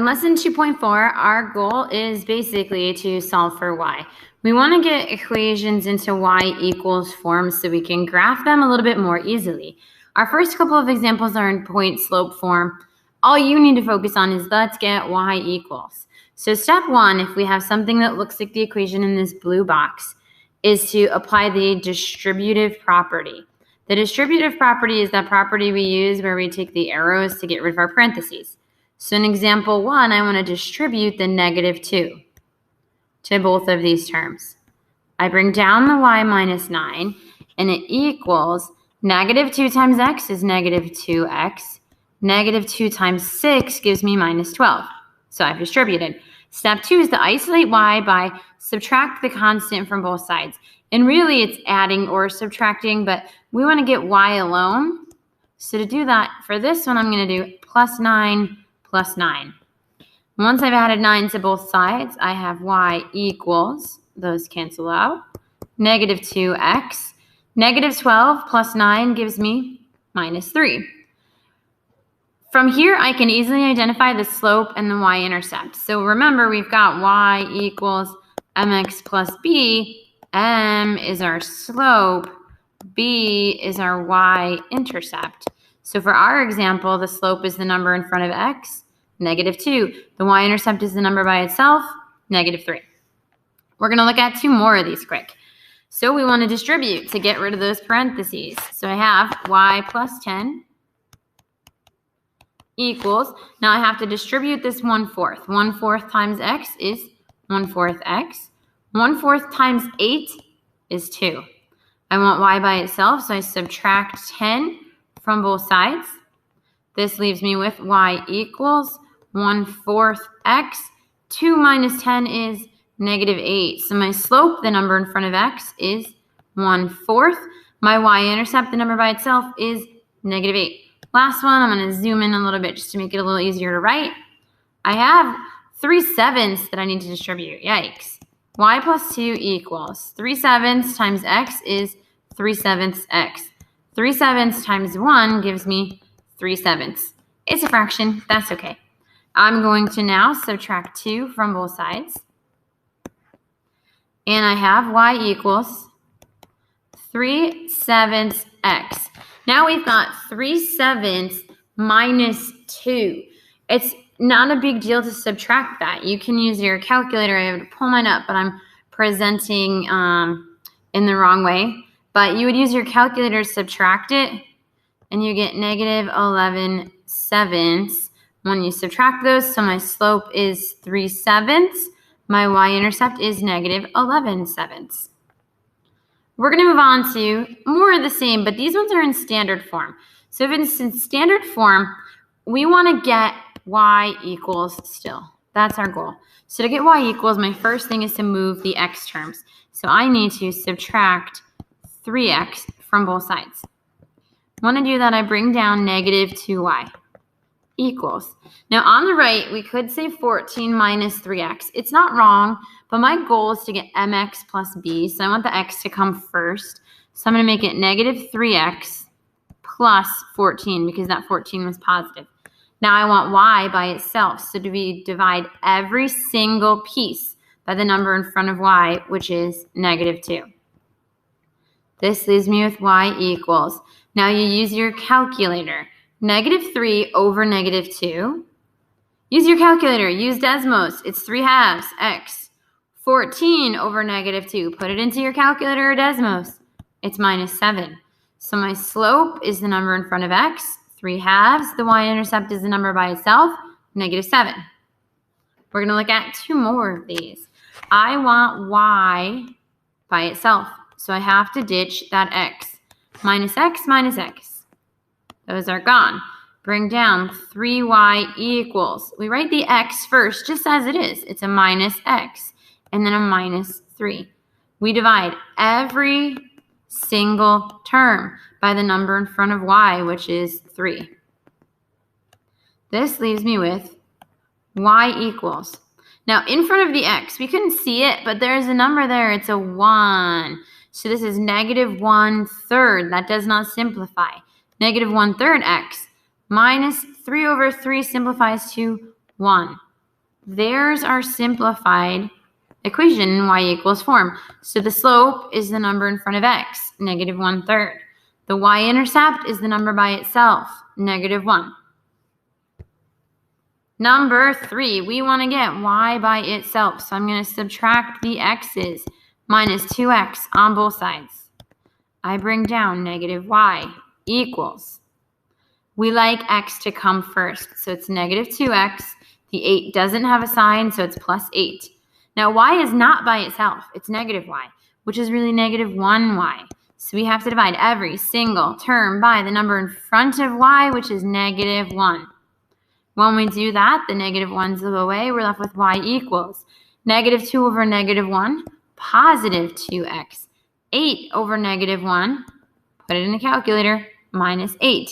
In lesson 2.4, our goal is basically to solve for y. We want to get equations into y equals form so we can graph them a little bit more easily. Our first couple of examples are in point slope form. All you need to focus on is let's get y equals. So step one, if we have something that looks like the equation in this blue box, is to apply the distributive property. The distributive property is that property we use where we take the arrows to get rid of our parentheses. So in example 1, I want to distribute the -2 to both of these terms. I bring down the y minus 9, and it equals -2 times x is -2x. -2 times 6 gives me -12. So I've distributed. Step 2 is to isolate y by subtract the constant from both sides. And really it's adding or subtracting, but we want to get y alone. So to do that, for this one, I'm going to do +9 plus 9. Once I've added 9 to both sides, I have y equals, those cancel out, -2x. -12 plus 9 gives me -3. From here, I can easily identify the slope and the y-intercept. So remember, we've got y equals mx plus b. M is our slope. B is our y-intercept. So for our example, the slope is the number in front of x, -2. The y-intercept is the number by itself, -3. We're going to look at 2 more of these quick. So we want to distribute to get rid of those parentheses. So I have y plus 10 equals, now I have to distribute this 1/4. 1/4 times x is 1/4 x. 1/4 times 8 is 2. I want y by itself, so I subtract 10 from both sides. This leaves me with y equals 1/4 x. 2 minus 10 is -8. So my slope, the number in front of x, is 1/4. My y-intercept, the number by itself, is -8. Last one, I'm going to zoom in a little bit just to make it a little easier to write. I have 3/7 that I need to distribute. Yikes. Y plus 2 equals 3/7 times x is 3/7 x. 3/7 times 1 gives me 3/7. It's a fraction. That's okay. I'm going to now subtract 2 from both sides. And I have y equals 3/7 x. Now we've got 3/7 minus 2. It's not a big deal to subtract that. You can use your calculator. I have to pull mine up, but I'm presenting in the wrong way. But you would use your calculator to subtract it, and you get -11/7 when you subtract those. So my slope is 3/7. My y-intercept is -11/7. We're going to move on to more of the same, but these ones are in standard form. So if it's in standard form, we want to get y equals still. That's our goal. So to get y equals, my first thing is to move the x terms. So I need to subtract 3x from both sides. Want to do that, I bring down -2y equals. Now on the right, we could say 14 minus 3x. It's not wrong, but my goal is to get mx plus b. So I want the x to come first. So I'm going to make it -3x plus 14 because that 14 was positive. Now I want y by itself. So do we divide every single piece by the number in front of y, which is -2. This leaves me with y equals. Now you use your calculator. -3 over -2. Use your calculator. Use Desmos. It's 3/2 x. 14 over -2. Put it into your calculator or Desmos. It's -7. So my slope is the number in front of x. 3/2. The y-intercept is the number by itself. -7. We're going to look at 2 more of these. I want y by itself. So I have to ditch that x. -x minus x. Those are gone. Bring down 3y equals. We write the x first just as it is. It's a -x and then a -3. We divide every single term by the number in front of y, which is 3. This leaves me with y equals. Now in front of the x, we couldn't see it, but there's a number there. It's a 1. So this is -1/3. That does not simplify. -1/3 x minus 3 over 3 simplifies to 1. There's our simplified equation in y equals form. So the slope is the number in front of x, negative 1/3. The y-intercept is the number by itself, negative 1. Number 3, we want to get y by itself. So I'm going to subtract the x's, minus 2x on both sides. I bring down negative y equals. We like x to come first, so it's negative 2x. The 8 doesn't have a sign, so it's plus 8. Now, y is not by itself. It's negative y, which is really negative 1y. So we have to divide every single term by the number in front of y, which is negative 1. When we do that, the negative 1's go away. We're left with y equals negative 2 over negative 1, positive 2x. 8 over negative 1, put it in the calculator, minus 8.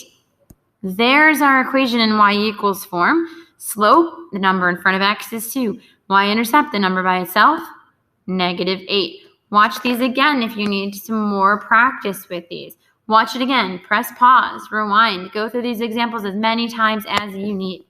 There's our equation in y equals form. Slope, the number in front of x is 2. Y-intercept, the number by itself, negative 8. Watch these again if you need some more practice with these. Watch it again. Press pause, rewind. Go through these examples as many times as you need.